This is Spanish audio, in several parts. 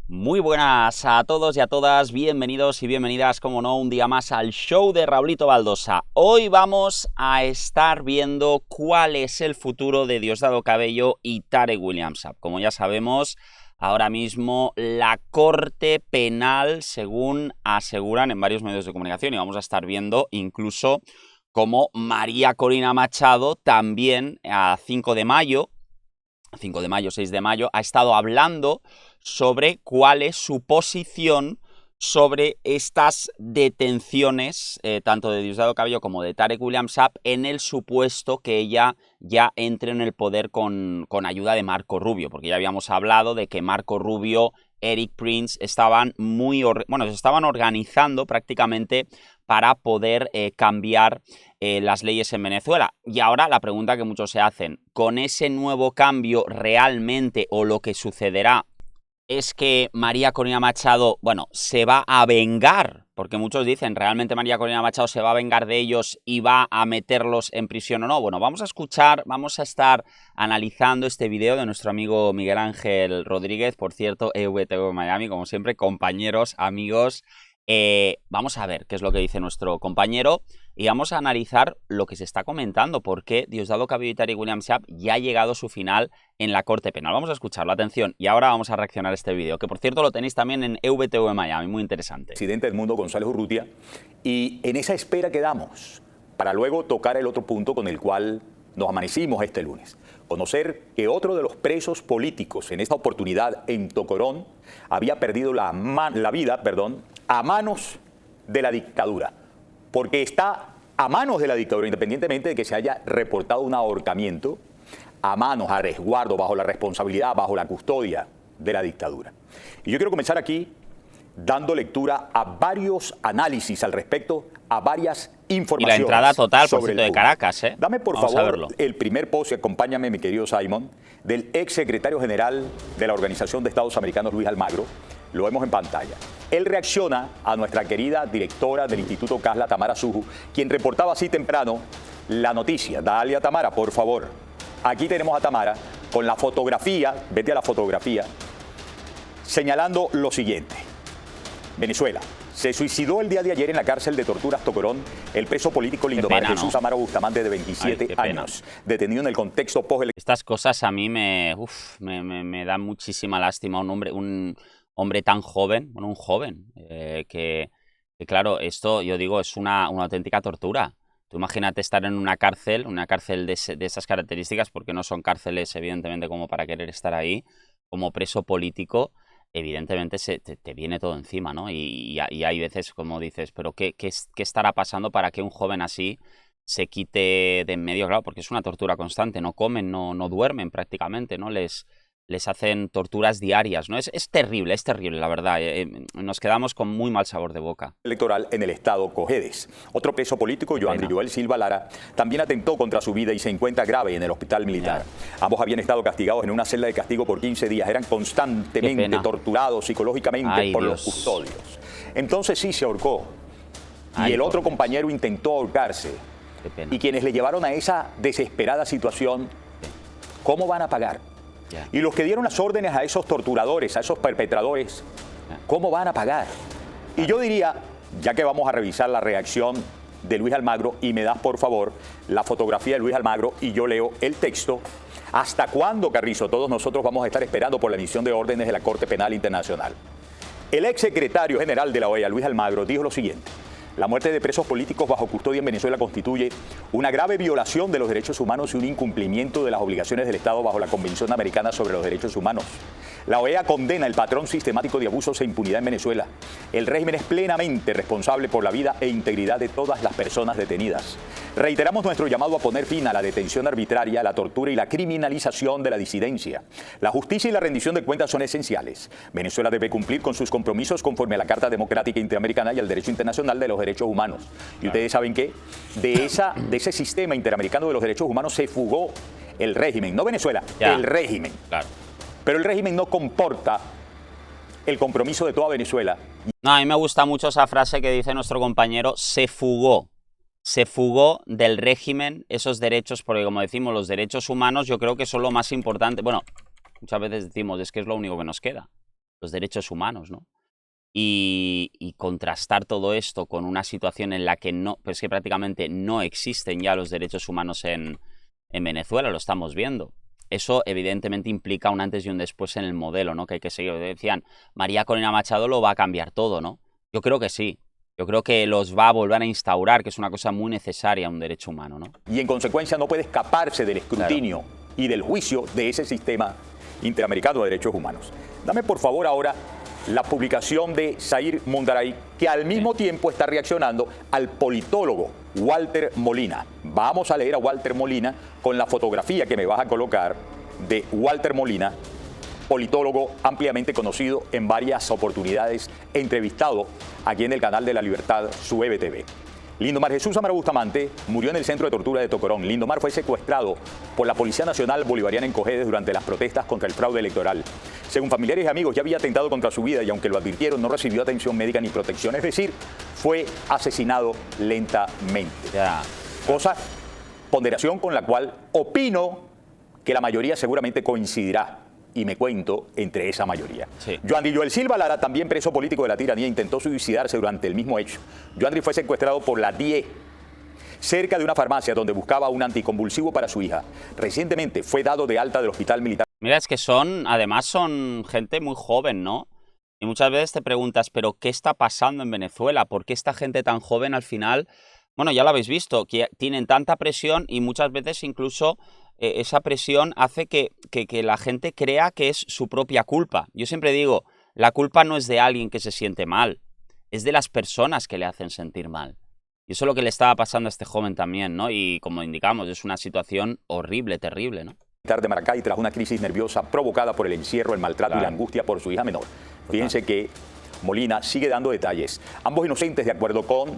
Muy buenas a todos y a todas, bienvenidos y bienvenidas, como no, un día más al show de Raulito Baldosa. Hoy vamos a estar viendo cuál es el futuro de Diosdado Cabello y Tarek William Saab. Como ya sabemos, ahora mismo la Corte Penal, según aseguran en varios medios de comunicación, y vamos a estar viendo incluso cómo María Corina Machado también a 5 de mayo, 6 de mayo, ha estado hablando sobre cuál es su posición sobre estas detenciones, tanto de Diosdado Cabello como de Tarek William Saab, en el supuesto que ella ya entre en el poder con ayuda de Marco Rubio, porque ya habíamos hablado de que Marco Rubio, Eric Prince, se estaban organizando prácticamente para poder cambiar las leyes en Venezuela. Y ahora la pregunta que muchos se hacen, ¿con ese nuevo cambio realmente o lo que sucederá es que María Corina Machado, se va a vengar? Porque muchos dicen, ¿realmente María Corina Machado se va a vengar de ellos y va a meterlos en prisión o no? Bueno, vamos a estar analizando este video de nuestro amigo Miguel Ángel Rodríguez, por cierto, EVTV Miami, como siempre, compañeros, amigos. Vamos a ver qué es lo que dice nuestro compañero y vamos a analizar lo que se está comentando, porque Diosdado Cabello y Tarek William Saab ya ha llegado a su final en la Corte Penal. Vamos a escucharlo, atención, y ahora vamos a reaccionar a este vídeo, que por cierto lo tenéis también en EVTV Miami, muy interesante. Presidente del mundo, González Urrutia, y en esa espera quedamos para luego tocar el otro punto con el cual nos amanecimos este lunes. Conocer que otro de los presos políticos en esta oportunidad en Tocorón había perdido la vida a manos de la dictadura, porque está a manos de la dictadura, independientemente de que se haya reportado un ahorcamiento, a manos, a resguardo, bajo la responsabilidad, bajo la custodia de la dictadura. Y yo quiero comenzar aquí dando lectura a varios análisis al respecto, a varias informaciones. Y la entrada total, por sobre cierto, de Caracas, ¿eh? Dame, por favor, el primer post, y acompáñame, mi querido Simon, del ex secretario general de la Organización de Estados Americanos, Luis Almagro. Lo vemos en pantalla. Él reacciona a nuestra querida directora del Instituto Casla, Tamara Suju, quien reportaba así temprano la noticia. Dale a Tamara, por favor. Aquí tenemos a Tamara con la fotografía, vete a la fotografía, señalando lo siguiente. Venezuela. Se suicidó el día de ayer en la cárcel de torturas Tocorón el preso político Lindomar Jesús Amaro Bustamante, de 27 años, detenido en el contexto post. Estas cosas a mí me dan muchísima lástima. Un hombre tan joven, un joven, que claro, esto yo digo es una auténtica tortura. Tú imagínate estar en una cárcel de esas características, porque no son cárceles evidentemente como para querer estar ahí, como preso político. Evidentemente te viene todo encima, ¿no? Y hay veces, como dices, pero ¿qué estará pasando para que un joven así se quite de en medio? Claro, porque es una tortura constante, no comen, no duermen prácticamente, ¿no? Les hacen torturas diarias, ¿no? Es terrible, la verdad. Nos quedamos con muy mal sabor de boca. Electoral en el estado Cojedes. Otro preso político, Joan Rioel Silva Lara, también atentó contra su vida y se encuentra grave en el hospital militar. Ambos habían estado castigados en una celda de castigo por 15 días. Eran constantemente torturados psicológicamente por los custodios. Entonces sí se ahorcó. Y el otro compañero intentó ahorcarse. Y quienes le llevaron a esa desesperada situación, ¿cómo van a pagar? Y los que dieron las órdenes a esos torturadores, a esos perpetradores, ¿cómo van a pagar? Y yo diría, ya que vamos a revisar la reacción de Luis Almagro, y me das por favor la fotografía de Luis Almagro y yo leo el texto, ¿hasta cuándo, Carrizo, todos nosotros vamos a estar esperando por la emisión de órdenes de la Corte Penal Internacional? El ex secretario general de la OEA, Luis Almagro, dijo lo siguiente: la muerte de presos políticos bajo custodia en Venezuela constituye una grave violación de los derechos humanos y un incumplimiento de las obligaciones del Estado bajo la Convención Americana sobre los Derechos Humanos. La OEA condena el patrón sistemático de abusos e impunidad en Venezuela. El régimen es plenamente responsable por la vida e integridad de todas las personas detenidas. Reiteramos nuestro llamado a poner fin a la detención arbitraria, la tortura y la criminalización de la disidencia. La justicia y la rendición de cuentas son esenciales. Venezuela debe cumplir con sus compromisos conforme a la Carta Democrática Interamericana y al derecho internacional de los derechos humanos. Y ustedes saben que de ese sistema interamericano de los derechos humanos se fugó el régimen, no Venezuela, el régimen. Claro. Pero el régimen no comporta el compromiso de toda Venezuela. No, a mí me gusta mucho esa frase que dice nuestro compañero, se fugó del régimen esos derechos, porque como decimos, los derechos humanos yo creo que son lo más importante. Bueno, muchas veces decimos, es que es lo único que nos queda. los derechos humanos, ¿no? Y contrastar todo esto con una situación en la que no, pues que prácticamente no existen ya los derechos humanos en Venezuela, lo estamos viendo. Eso evidentemente implica un antes y un después en el modelo, ¿no? Que hay que seguir. Decían, María Corina Machado lo va a cambiar todo, ¿no? Yo creo que sí. Yo creo que los va a volver a instaurar, que es una cosa muy necesaria, un derecho humano, ¿no? Y en consecuencia no puede escaparse del escrutinio y del juicio de ese sistema interamericano de derechos humanos. Dame por favor ahora la publicación de Zair Mundaray, que al mismo tiempo está reaccionando al politólogo Walter Molina. Vamos a leer a Walter Molina con la fotografía que me vas a colocar de Walter Molina, politólogo ampliamente conocido en varias oportunidades, entrevistado aquí en el canal de La Libertad, su EBTV. Lindomar Jesús Amaro Bustamante murió en el centro de tortura de Tocorón. Lindomar fue secuestrado por la Policía Nacional Bolivariana en Cojedes durante las protestas contra el fraude electoral. Según familiares y amigos, ya había atentado contra su vida y aunque lo advirtieron, no recibió atención médica ni protección. Es decir, fue asesinado lentamente. Cosa, ponderación con la cual opino que la mayoría seguramente coincidirá. Y me cuento entre esa mayoría. Sí. Yoandri Joel Silva Lara, también preso político de la tiranía, intentó suicidarse durante el mismo hecho. Yoandri fue secuestrado por la DIE cerca de una farmacia donde buscaba un anticonvulsivo para su hija. Recientemente fue dado de alta del hospital militar. Mira, es que además son gente muy joven, ¿no? Y muchas veces te preguntas, ¿pero qué está pasando en Venezuela? ¿Por qué esta gente tan joven al final, bueno, ya lo habéis visto, que tienen tanta presión y muchas veces incluso esa presión hace que la gente crea que es su propia culpa? Yo siempre digo, la culpa no es de alguien que se siente mal, es de las personas que le hacen sentir mal. Y eso es lo que le estaba pasando a este joven también, ¿no? Y como indicamos, es una situación horrible, terrible, ¿no? De Maracay tras una crisis nerviosa provocada por el encierro, el maltrato y la angustia por su hija menor. Fíjense que Molina sigue dando detalles. Ambos inocentes, de acuerdo con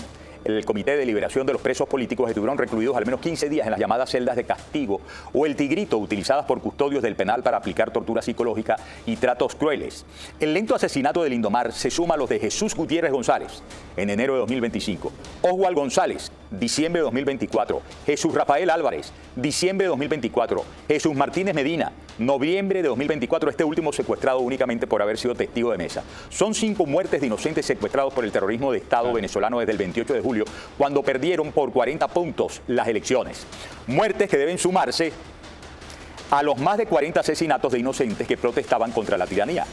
el Comité de Liberación de los Presos Políticos, estuvieron recluidos al menos 15 días en las llamadas celdas de castigo o el tigrito, utilizadas por custodios del penal para aplicar tortura psicológica y tratos crueles. El lento asesinato de Lindomar se suma a los de Jesús Gutiérrez González en enero de 2025, Oswald González, diciembre de 2024, Jesús Rafael Álvarez, diciembre de 2024, Jesús Martínez Medina, noviembre de 2024, este último secuestrado únicamente por haber sido testigo de mesa. Son 5 muertes de inocentes secuestrados por el terrorismo de Estado venezolano desde el 28 de julio, cuando perdieron por 40 puntos las elecciones. Muertes que deben sumarse a los más de 40 asesinatos de inocentes que protestaban contra la tiranía,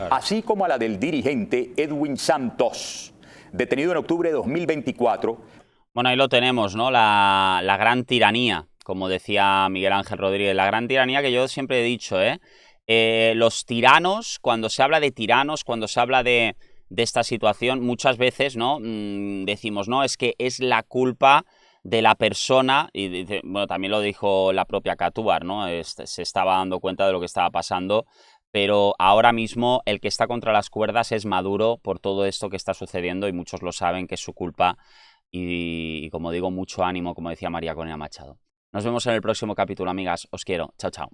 así como a la del dirigente Edwin Santos, detenido en octubre de 2024. Bueno, ahí lo tenemos, ¿no? La gran tiranía, como decía Miguel Ángel Rodríguez, la gran tiranía que yo siempre he dicho, los tiranos, cuando se habla de tiranos, cuando se habla de esta situación, muchas veces, ¿no? Decimos, no, es que es la culpa de la persona, y bueno, también lo dijo la propia Katúbar, ¿no? Se estaba dando cuenta de lo que estaba pasando, pero ahora mismo el que está contra las cuerdas es Maduro por todo esto que está sucediendo y muchos lo saben que es su culpa y como digo, mucho ánimo, como decía María Corina Machado. Nos vemos en el próximo capítulo, amigas. Os quiero. Chao, chao.